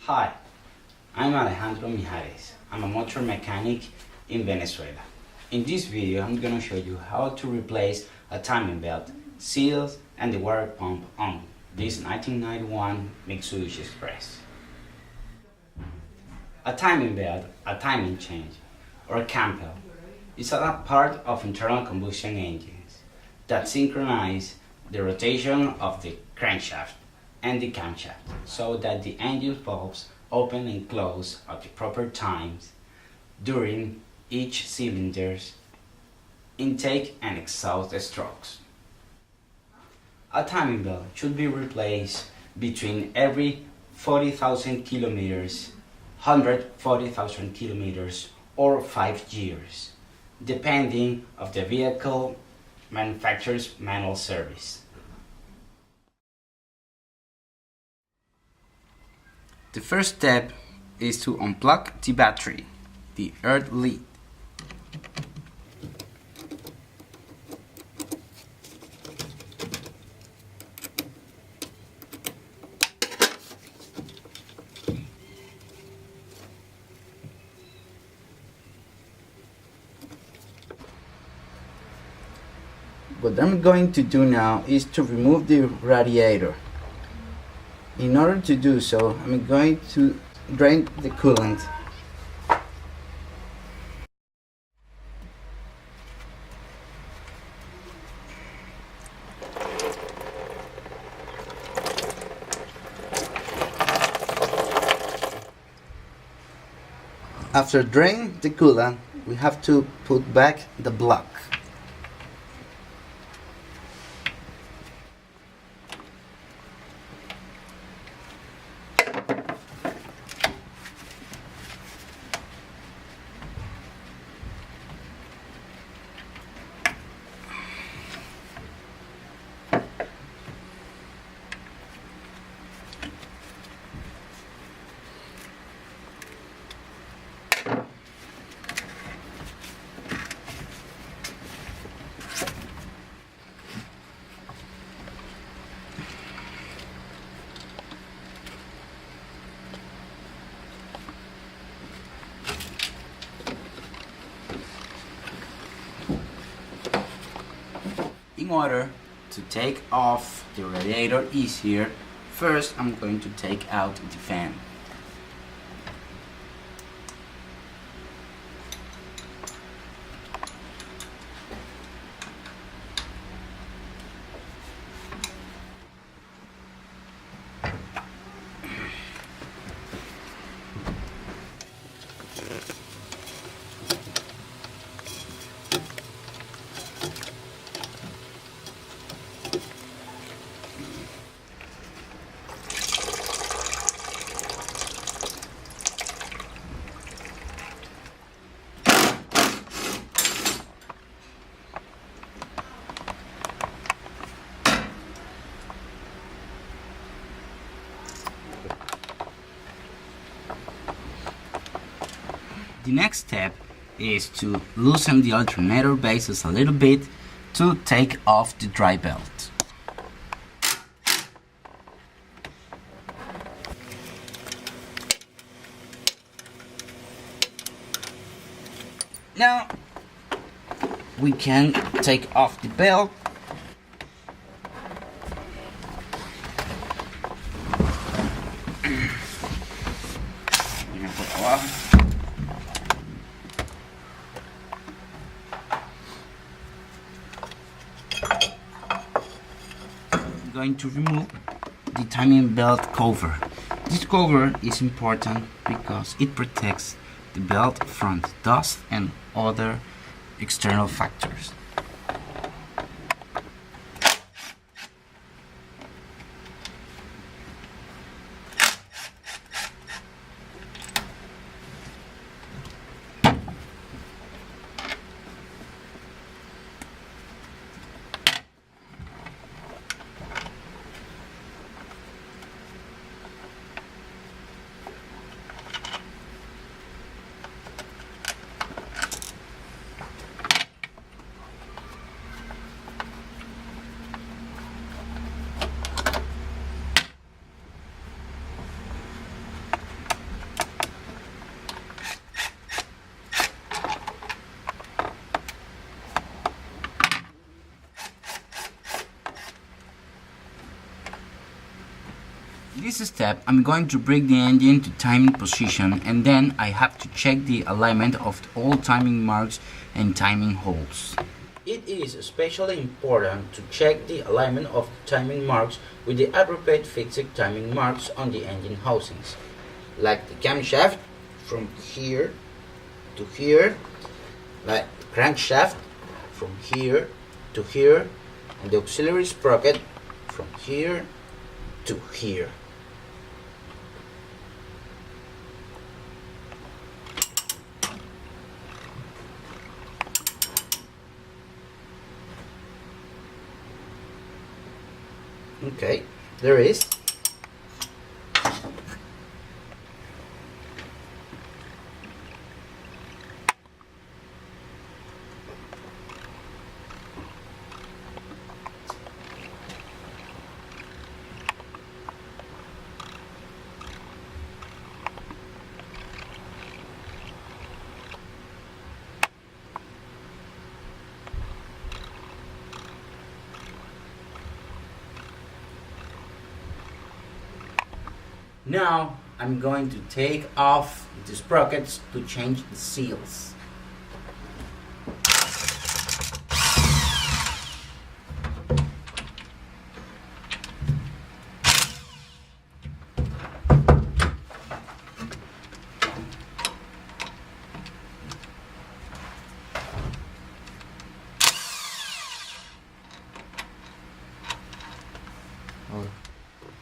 Hi, I'm Alejandro Mijares. I'm a motor mechanic in Venezuela. In this video, I'm going to show you how to replace a timing belt, seals, and the water pump on this 1991 Mitsubishi Express. A timing belt, a timing change, or a cam belt is a part of internal combustion engines that synchronize the rotation of the crankshaft and the camshaft so that the engine valves open and close at the proper times during each cylinder's intake and exhaust strokes. A timing belt should be replaced between every 40,000 kilometers, 140,000 kilometers, or 5 years, depending of the vehicle manufacturer's manual service. The first step is to unplug the battery, the earth lead. What I'm going to do now is to remove the radiator. In order to do so, I'm going to drain the coolant. After draining the coolant, we have to put back the block. In order to take off the radiator easier, first I'm going to take out the fan. The next step is to loosen the alternator bases a little bit to take off the dry belt. Now we can take off the belt. Going to remove the timing belt cover. This cover is important because it protects the belt from dust and other external factors. This step, I'm going to bring the engine to timing position, and then I have to check the alignment of all timing marks and timing holes. It is especially important to check the alignment of timing marks with the appropriate fixed timing marks on the engine housings, like the camshaft from here to here, like the crankshaft from here to here, and the auxiliary sprocket from here to here. Okay, there is. Now I'm going to take off the sprockets to change the seals.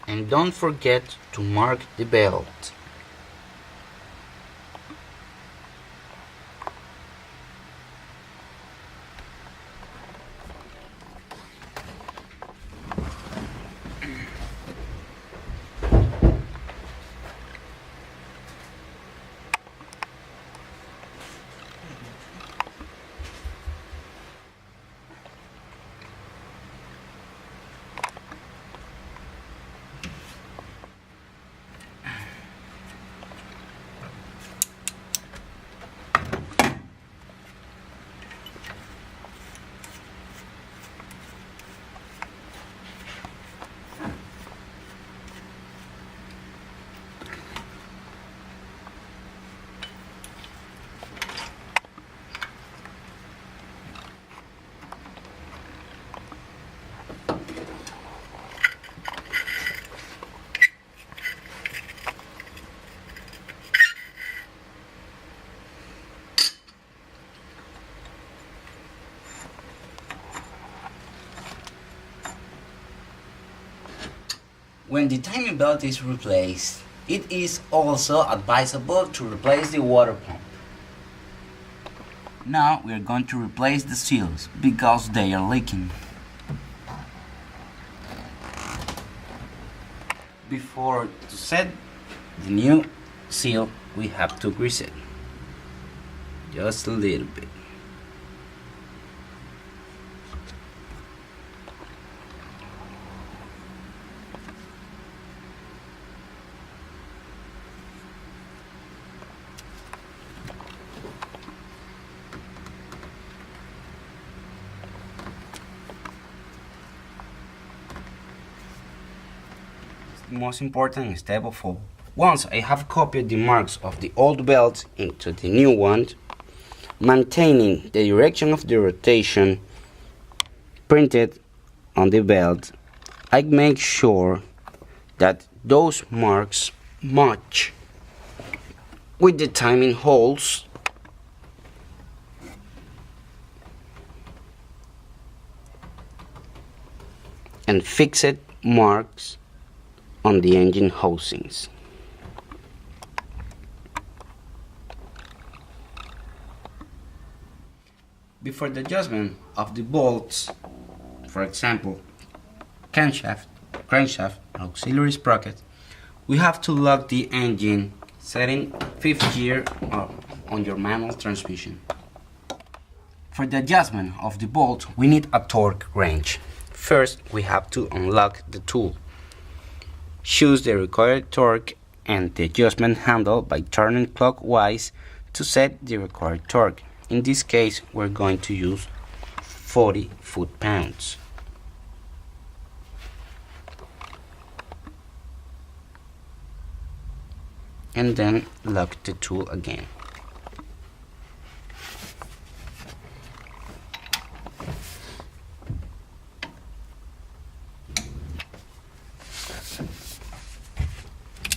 And don't forget to mark the belt. When the timing belt is replaced, it is also advisable to replace the water pump. Now we are going to replace the seals because they are leaking. Before to set the new seal, we have to grease it just a little bit. The most important step of all. Once I have copied the marks of the old belt into the new one, maintaining the direction of the rotation printed on the belt, I make sure that those marks match with the timing holes and fixed marks on the engine housings. Before the adjustment of the bolts, for example, camshaft, crankshaft, and auxiliary sprocket, we have to lock the engine setting 5th gear on your manual transmission. For the adjustment of the bolt, we need a torque wrench. First, we have to unlock the tool. Choose the required torque and the adjustment handle by turning clockwise to set the required torque. In this case, we're going to use 40 foot-pounds. and then lock the tool again.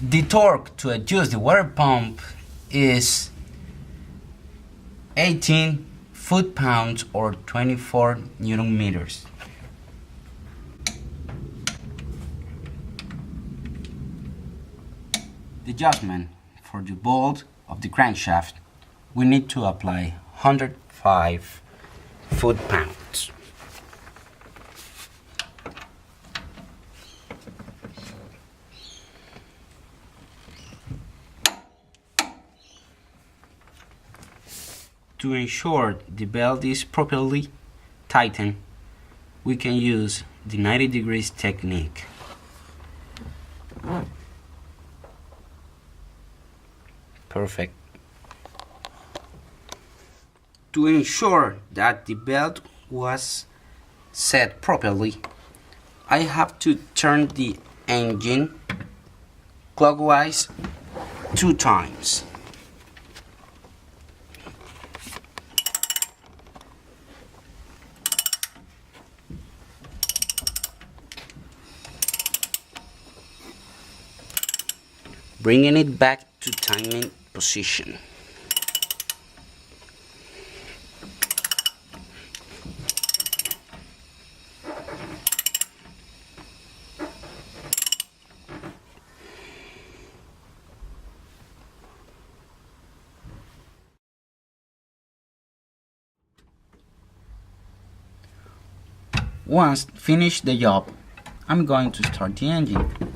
The torque to adjust the water pump is 18 foot-pounds or 24 Newton meters. The adjustment for the bolt of the crankshaft, we need to apply 105 foot-pounds. To ensure the belt is properly tightened, we can use the 90 degrees technique. Perfect. To ensure that the belt was set properly, I have to turn the engine clockwise 2 times. Bringing it back to timing position. Once finished the job, I'm going to start the engine.